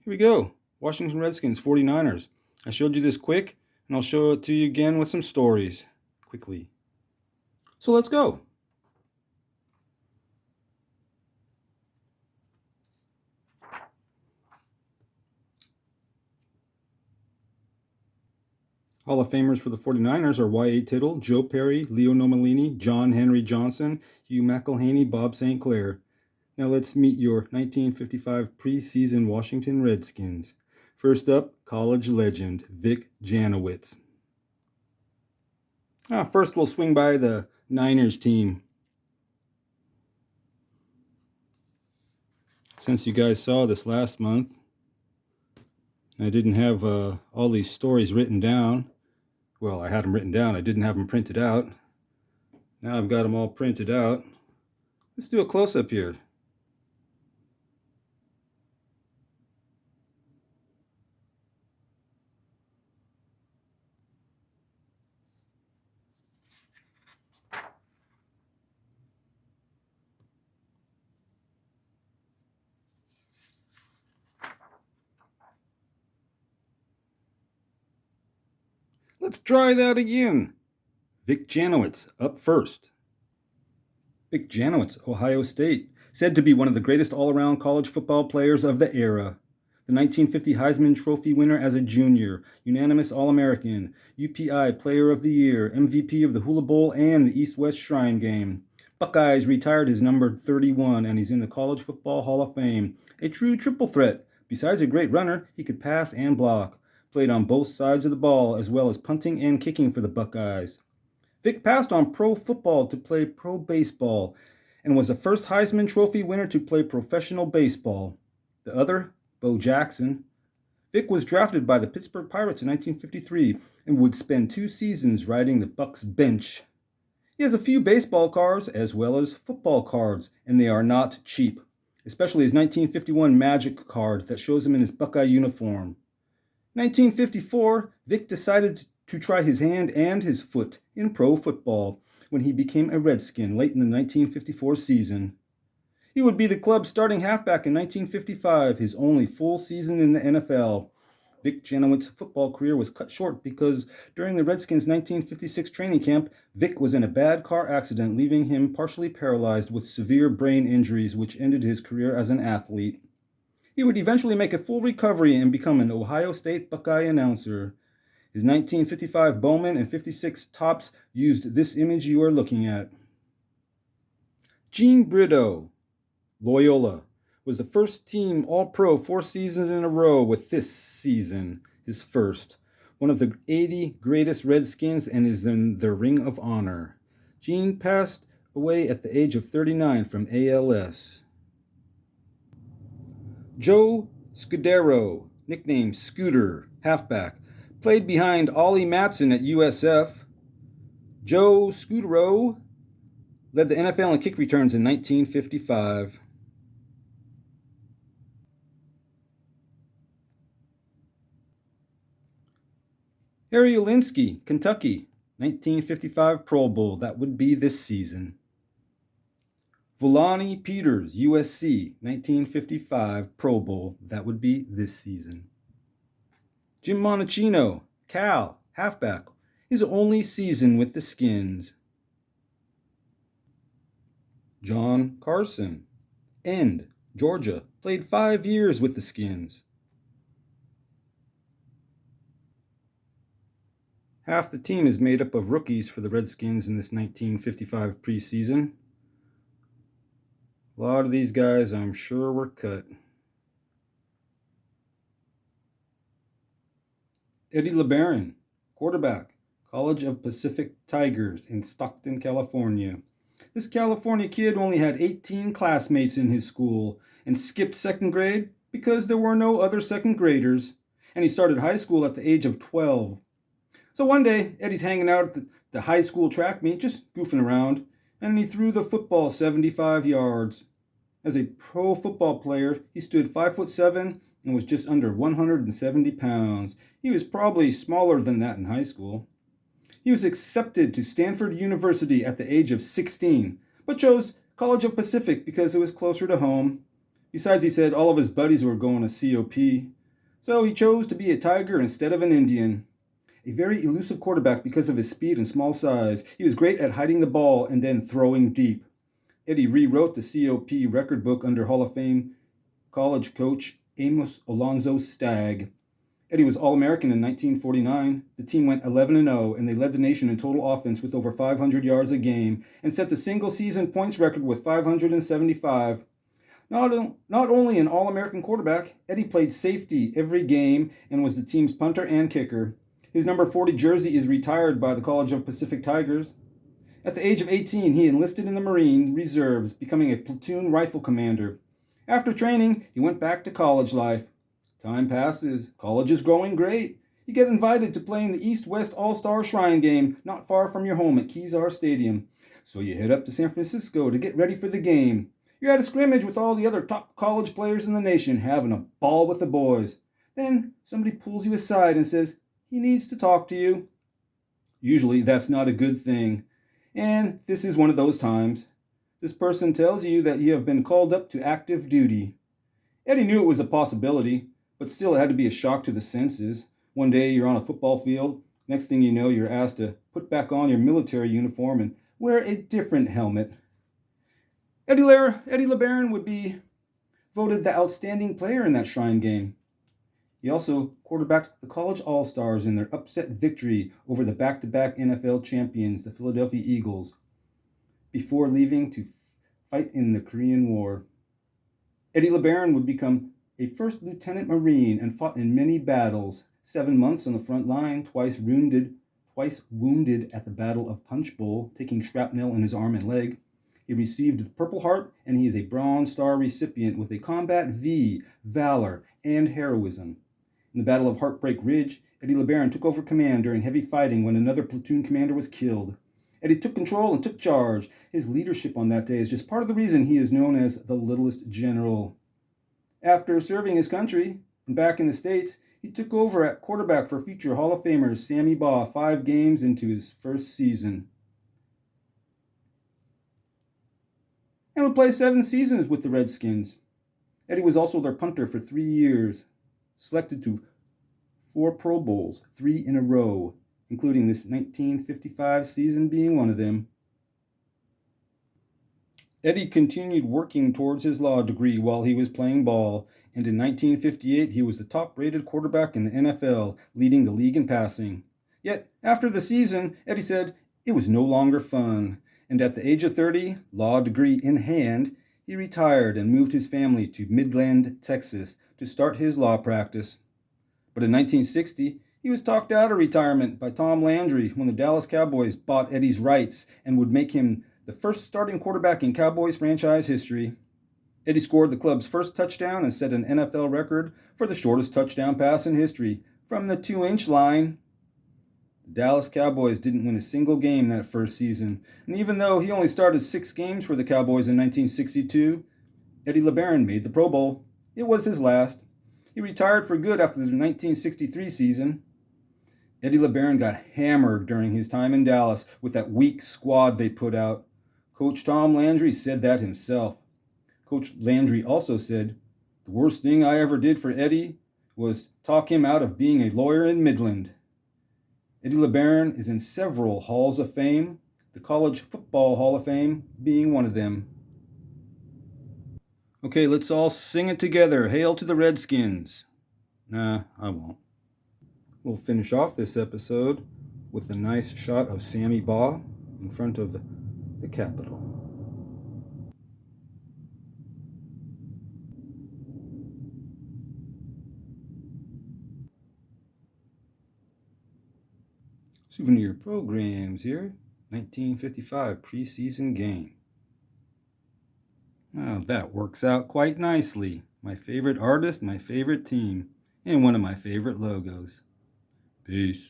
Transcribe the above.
Here we go. Washington Redskins, 49ers. I showed you this quick, and I'll show it to you again with some stories quickly. So let's go. Hall of Famers for the 49ers are Y.A. Tittle, Joe Perry, Leo Nomalini, John Henry Johnson, Hugh McElhaney, Bob St. Clair. Now let's meet your 1955 preseason Washington Redskins. First up, college legend Vic Janowitz. First, we'll swing by the Niners team. Since you guys saw this last month, I didn't have all these stories written down. Well, I had them written down. I didn't have them printed out. Now I've got them all printed out. Let's do a close-up here. Let's try that again. Vic Janowitz up first. Vic Janowitz, Ohio State, said to be one of the greatest all-around college football players of the era. The 1950 Heisman Trophy winner as a junior, unanimous All-American, UPI Player of the Year, MVP of the Hula Bowl and the East-West Shrine Game. Buckeyes retired his number 31, and he's in the College Football Hall of Fame. A true triple threat. Besides a great runner, he could pass and block. Played on both sides of the ball, as well as punting and kicking for the Buckeyes. Vic passed on pro football to play pro baseball and was the first Heisman Trophy winner to play professional baseball. The other, Bo Jackson. Vic was drafted by the Pittsburgh Pirates in 1953 and would spend 2 seasons riding the Bucs bench. He has a few baseball cards as well as football cards, and they are not cheap, especially his 1951 Magic card that shows him in his Buckeye uniform. 1954, Vic decided to try his hand and his foot in pro football when he became a Redskin late in the 1954 season. He would be the club's starting halfback in 1955, his only full season in the NFL. Vic Janowitz's football career was cut short because during the Redskins' 1956 training camp, Vic was in a bad car accident, leaving him partially paralyzed with severe brain injuries, which ended his career as an athlete. He would eventually make a full recovery and become an Ohio State Buckeye announcer. His 1955 Bowman and 56 Tops used this image you are looking at. Gene Brito, Loyola, was the first team All-Pro 4 seasons in a row, with this season his first. One of the 80 greatest Redskins and is in the Ring of Honor. Gene passed away at the age of 39 from ALS. Joe Scudero, nicknamed Scooter, halfback, played behind Ollie Matson at USF. Joe Scudero led the NFL in kick returns in 1955. Harry Olinsky, Kentucky, 1955 Pro Bowl. That would be this season. Volani Peters, USC, 1955 Pro Bowl. That would be this season. Jim Monachino, Cal, halfback, his only season with the Skins. John Carson, End, Georgia, played 5 years with the Skins. Half the team is made up of rookies for the Redskins in this 1955 preseason. A lot of these guys, I'm sure, were cut. Eddie LeBaron, quarterback, College of Pacific Tigers in Stockton, California. This California kid only had 18 classmates in his school and skipped second grade because there were no other second graders, and he started high school at the age of 12. So one day, Eddie's hanging out at the high school track meet, just goofing around, and he threw the football 75 yards. As a pro football player, he stood 5'7" and was just under 170 pounds. He was probably smaller than that in high school. He was accepted to Stanford University at the age of 16, but chose College of Pacific because it was closer to home. Besides, he said all of his buddies were going to COP, so he chose to be a Tiger instead of an Indian. A very elusive quarterback because of his speed and small size, he was great at hiding the ball and then throwing deep. Eddie rewrote the COP record book under Hall of Fame college coach Amos Alonzo Stagg. Eddie was All-American in 1949. The team went 11-0, and they led the nation in total offense with over 500 yards a game and set the single-season points record with 575. Not only an All-American quarterback, Eddie played safety every game and was the team's punter and kicker. His number 40 jersey is retired by the College of Pacific Tigers. At the age of 18, he enlisted in the Marine Reserves, becoming a platoon rifle commander. After training, he went back to college life. Time passes. College is growing great. You get invited to play in the East-West All-Star Shrine Game, not far from your home at Kezar Stadium. So you head up to San Francisco to get ready for the game. You're at a scrimmage with all the other top college players in the nation, having a ball with the boys. Then somebody pulls you aside and says he needs to talk to you. Usually that's not a good thing. And this is one of those times. This person tells you that you have been called up to active duty. Eddie knew it was a possibility, but still it had to be a shock to the senses. One day you're on a football field. Next thing you know, you're asked to put back on your military uniform and wear a different helmet. Eddie LeBaron would be voted the outstanding player in that Shrine Game. He also quarterbacked the College All-Stars in their upset victory over the back-to-back NFL champions, the Philadelphia Eagles, before leaving to fight in the Korean War. Eddie LeBaron would become a first lieutenant Marine and fought in many battles, 7 months on the front line, twice wounded at the Battle of Punch Bowl, taking shrapnel in his arm and leg. He received the Purple Heart, and he is a Bronze Star recipient with a Combat V, Valor, and Heroism. In the Battle of Heartbreak Ridge, Eddie LeBaron took over command during heavy fighting when another platoon commander was killed. Eddie took control and took charge. His leadership on that day is just part of the reason he is known as the littlest general. After serving his country and back in the States, he took over at quarterback for future Hall of Famer Sammy Baugh 5 games into his first season. And would play 7 seasons with the Redskins. Eddie was also their punter for 3 years, selected to 4 Pro Bowls, 3 in a row, including this 1955 season being one of them. Eddie continued working towards his law degree while he was playing ball, and in 1958 he was the top-rated quarterback in the NFL, leading the league in passing. Yet, after the season, Eddie said it was no longer fun, and at the age of 30, law degree in hand, he retired and moved his family to Midland, Texas, to start his law practice. But in 1960, he was talked out of retirement by Tom Landry when the Dallas Cowboys bought Eddie's rights and would make him the first starting quarterback in Cowboys franchise history. Eddie scored the club's first touchdown and set an NFL record for the shortest touchdown pass in history from the 2-inch line. The Dallas Cowboys didn't win a single game that first season, and even though he only started 6 games for the Cowboys in 1962, Eddie LeBaron made the Pro Bowl. It was his last. He retired for good after the 1963 season. Eddie LeBaron got hammered during his time in Dallas with that weak squad they put out. Coach Tom Landry said that himself. Coach Landry also said, "The worst thing I ever did for Eddie was talk him out of being a lawyer in Midland." Eddie LeBaron is in several halls of fame, the College Football Hall of Fame being one of them. Okay, let's all sing it together. Hail to the Redskins. Nah, I won't. We'll finish off this episode with a nice shot of Sammy Baugh in front of the Capitol. Souvenir Programs here, 1955 preseason game. Now that works out quite nicely. My favorite artist, my favorite team, and one of my favorite logos. Peace.